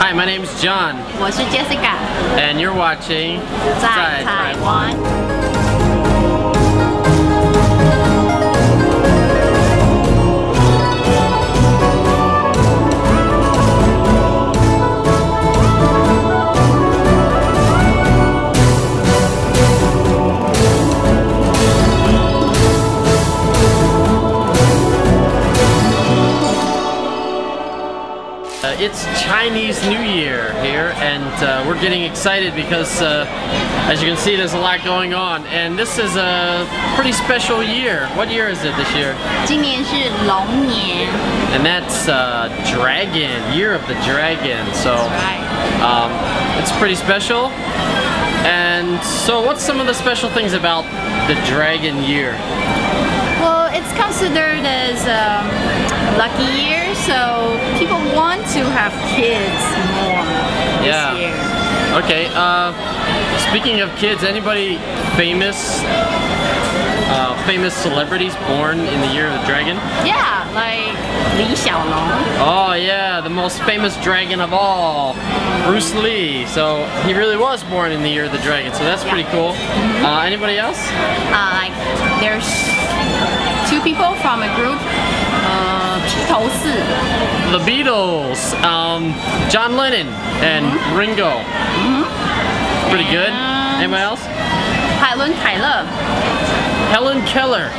Hi, my name is John. 我是 Jessica， And you're watching 在台湾。It's Chinese New Year here, and we're getting excited because, as you can see, there's a lot going on. And this is a pretty special year. What year is it this year? 今年是龙年 And that's Dragon, Year of the Dragon. So it's pretty special. And so what's some of the special things about the Dragon Year? Well, it's considered as a lucky year, so people want to have kids more this year. Okay, speaking of kids, anybody famous celebrities born in the Year of the Dragon? Yeah, like Li Xiaolong. Oh yeah, the most famous dragon of all, Bruce Lee. So he really was born in the Year of the Dragon, so that's pretty cool. Anybody else? Like there's two people from a group, 披头四 The Beatles, John Lennon and Ringo. Pretty good. Anybody else? 海伦凯勒 Helen Keller.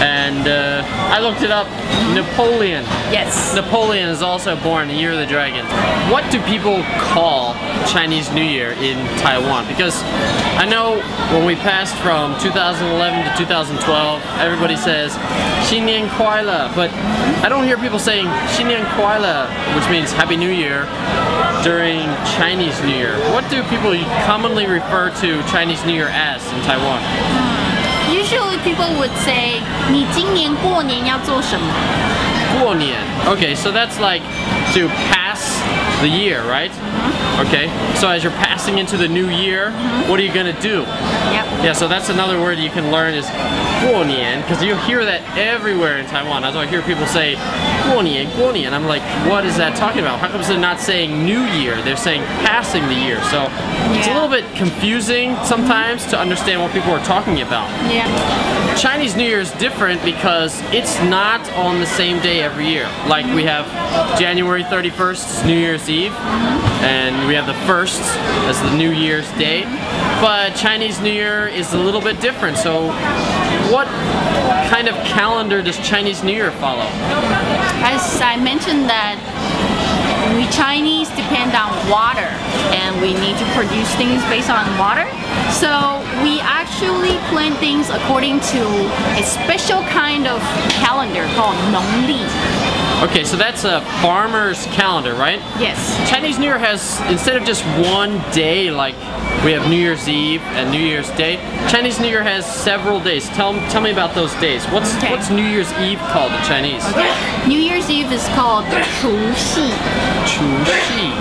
And I looked it up. Napoleon. Yes. Napoleon is also born in the Year of the Dragon. What do people call Chinese New Year in Taiwan? Because I know when we passed from 2011 to 2012, everybody says 新年快乐, but I don't hear people saying 新年快乐, which means Happy New Year, during Chinese New Year. What do people commonly refer to Chinese New Year as in Taiwan? Usually people would say 你今年过年要做什么 过年. Okay, so that's like to pass the year, right? Okay, so as you're passing into the new year, what are you gonna do? Yep. Yeah, so that's another word you can learn is 过年, because you hear that everywhere in Taiwan. That's why I hear people say 过年, 过年. I'm like, what is that talking about? How come they're not saying New Year? They're saying passing the year. So it's a little bit confusing sometimes to understand what people are talking about. Yeah. Chinese New Year is different because it's not on the same day every year. Like we have January 31st, New Year's Eve, and we have the 1st as the New Year's Day. But Chinese New Year is a little bit different. So what kind of calendar does Chinese New Year follow? As I mentioned that we Chinese depend on water and we need to produce things based on water. So we actually plan things according to a special kind of calendar called 农历. Okay, so that's a farmer's calendar, right? Yes. Chinese New Year has, instead of just one day, like we have New Year's Eve and New Year's Day, Chinese New Year has several days. Tell me about those days. What's New Year's Eve called in Chinese? Okay. New Year's Eve is called 除夕. 除夕.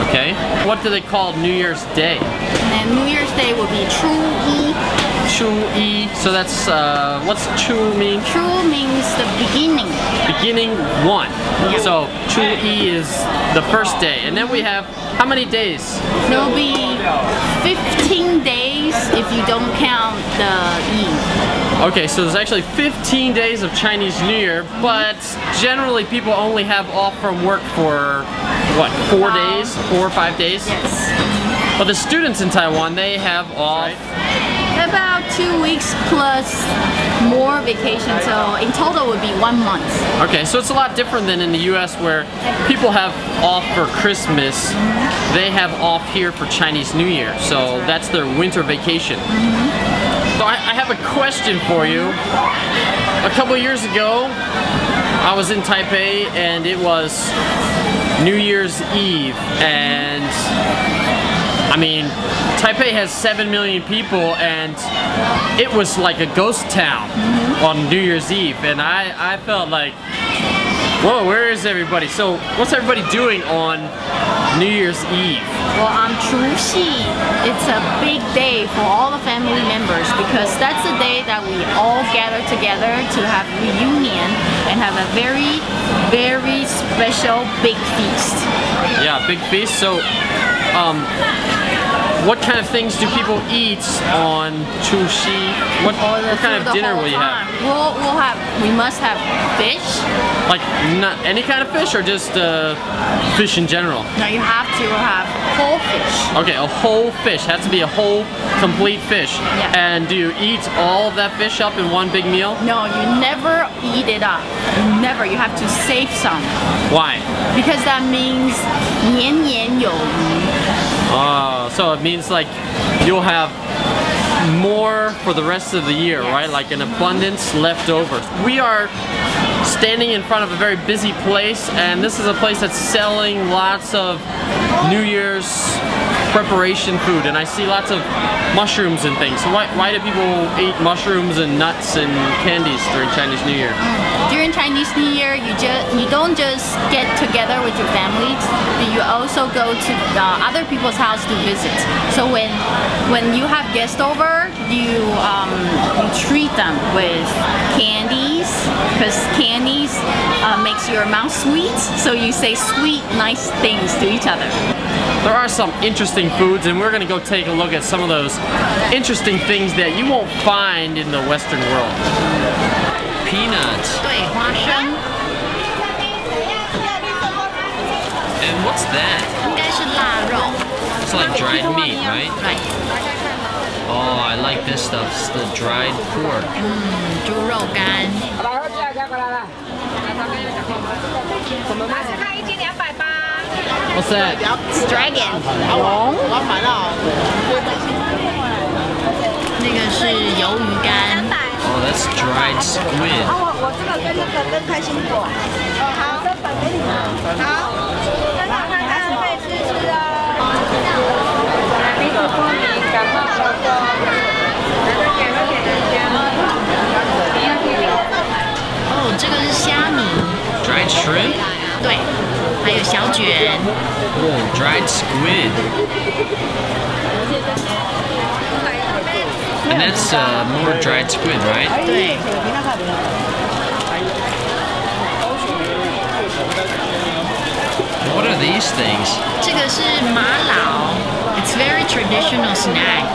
Okay. What do they call New Year's Day? And New Year's Day would be 初一. 初一. So that's, what's 初 mean? 初 means the beginning. Beginning one. Yep. So 初一 is the first day. And then we have, how many days? There'll be 15 days if you don't count the Eve. Okay, so there's actually 15 days of Chinese New Year, but generally people only have off from work for, what, 4 days? 4 or 5 days? Yes. But the students in Taiwan, they have off about 2 weeks plus more vacation, so in total would be 1 month. Okay, so it's a lot different than in the US where people have off for Christmas. They have off here for Chinese New Year, so that's their winter vacation. So I have a question for you. A couple years ago, I was in Taipei and it was New Year's Eve, and I mean, Taipei has 7 million people and it was like a ghost town on New Year's Eve, and I felt like, whoa, where is everybody? So what's everybody doing on New Year's Eve? Well, on 除夕, it's a big day for all the family members because that's the day that we all gather together to have reunion and have a very, very special big feast. Yeah, big feast. So, what kind of things do people eat on 除夕? What kind of dinner will you have? We must have fish. Like not any kind of fish or just fish in general? No, you have to have whole fish. Okay, a whole fish. Has to be a whole, complete fish. Yeah. And do you eat all of that fish up in one big meal? No, you never eat it up. Never. You have to save some. Why? Because that means 年年有余. Oh, so it means like you'll have more for the rest of the year, Yes. right? Like an abundance left over. We are standing in front of a very busy place, and this is a place that's selling lots of New Year's preparation food, and I see lots of mushrooms and things. So why do people eat mushrooms and nuts and candies during Chinese New Year? During Chinese New Year, you don't just get together with your families, but you also go to other people's house to visit. So when you have guests over, you treat them with candies, because candies makes your mouth sweet. So you say sweet, nice things to each other. There are some interesting foods, and we're going to go take a look at some of those interesting things that you won't find in the Western world. Peanuts. 对，花生 And what's that? 应该是腊肉。 It's like dried meat, right? Right. Oh, I like this stuff. It's the dried pork. 猪肉干。 What's that? It's dragon. 龙。那个是鱿鱼干。 Oh, that's dried squid. 我这个跟那个跟开心果。好，这本给你们。好，真的看看可以试试啊。鼻子过敏、感冒小风，哦，这个是虾米。 Dried shrimp? 对，还有小卷。 Oh, dried squid. And that's more dried squid, right? 对。 What are these things? 这个是玛瑙 ，It's very traditional snack.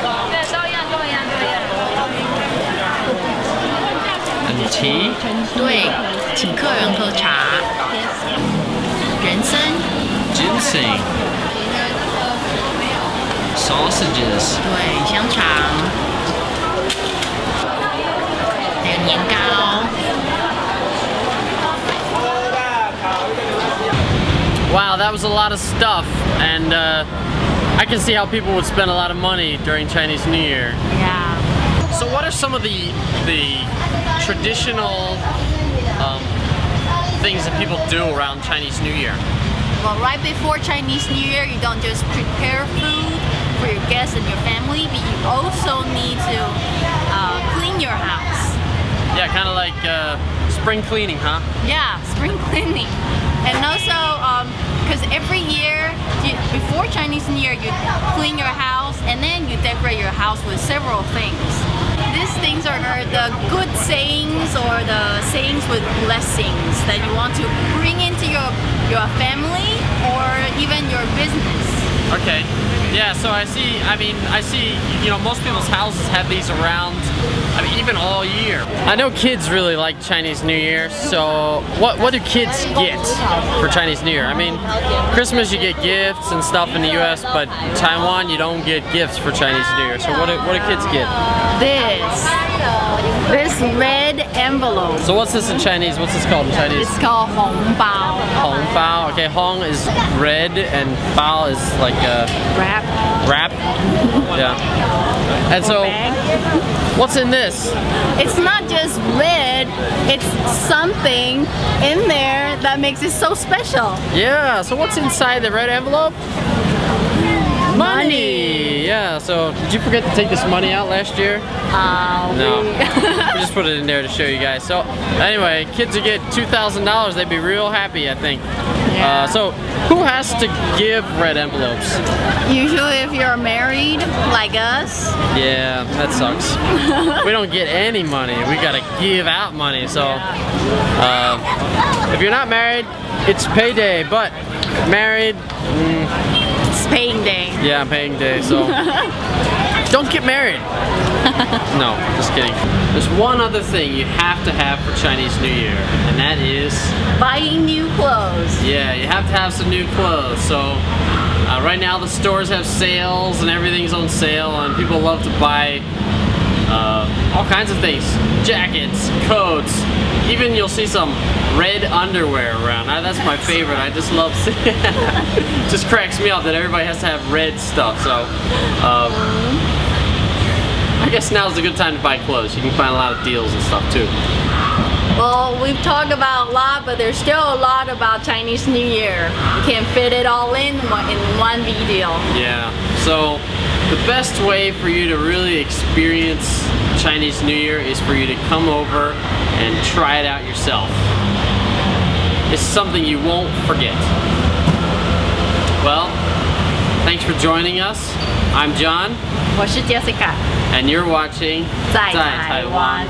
And tea? 对，请客人喝茶。人参。 Ginseng. Sausages. 对，香肠。还有年糕。 Wow, that was a lot of stuff, and I can see how people would spend a lot of money during Chinese New Year. Yeah. So what are some of the traditional things that people do around Chinese New Year? Well, right before Chinese New Year, you don't just prepare food for your guests and your family, but you also need to clean your house. Yeah, kind of like spring cleaning, huh? Yeah, spring cleaning. And also, because every year, before Chinese New Year, you clean your house and then you decorate your house with several things. These things are the good sayings or the sayings with blessings that you want to bring into your family or even your business. Okay. Yeah, so I see, you know, most people's houses have these around, even all year. I know kids really like Chinese New Year, so what do kids get for Chinese New Year? I mean, Christmas you get gifts and stuff in the US, but Taiwan you don't get gifts for Chinese New Year. So what do kids get? This red envelope. So what's this in Chinese? What's this called in Chinese? It's called Hong Bao. Hong Bao. Okay, Hong is red and Bao is like Wrap. wrap. Yeah. And so, what's in this? It's not just red, it's something in there that makes it so special. Yeah, so what's inside the red envelope? Money! Yeah, so did you forget to take this money out last year? No. We just put it in there to show you guys. So anyway, kids who get $2,000, they'd be real happy, I think. Yeah. So who has to give red envelopes? Usually if you're married, like us. Yeah, that sucks. We don't get any money. We gotta give out money. So if you're not married, it's payday, but married, It's paying day. yeah, paying day, so don't get married. No, just kidding. There's one other thing you have to have for Chinese New Year, and that is Buying new clothes. yeah, you have to have some new clothes. So right now the stores have sales and everything's on sale, and people love to buy all kinds of things. Jackets, coats, even you'll see some red underwear around. That's my favorite. I just love seeing it. Just cracks me up that everybody has to have red stuff. So I guess now's a good time to buy clothes. You can find a lot of deals and stuff too. Well, we've talked about a lot, but there's still a lot about Chinese New Year. You can't fit it all in one video. Yeah, so the best way for you to really experience Chinese New Year is for you to come over and try it out yourself. It's something you won't forget. Well, thanks for joining us. I'm John. 我是 Jessica， And you're watching 在台湾。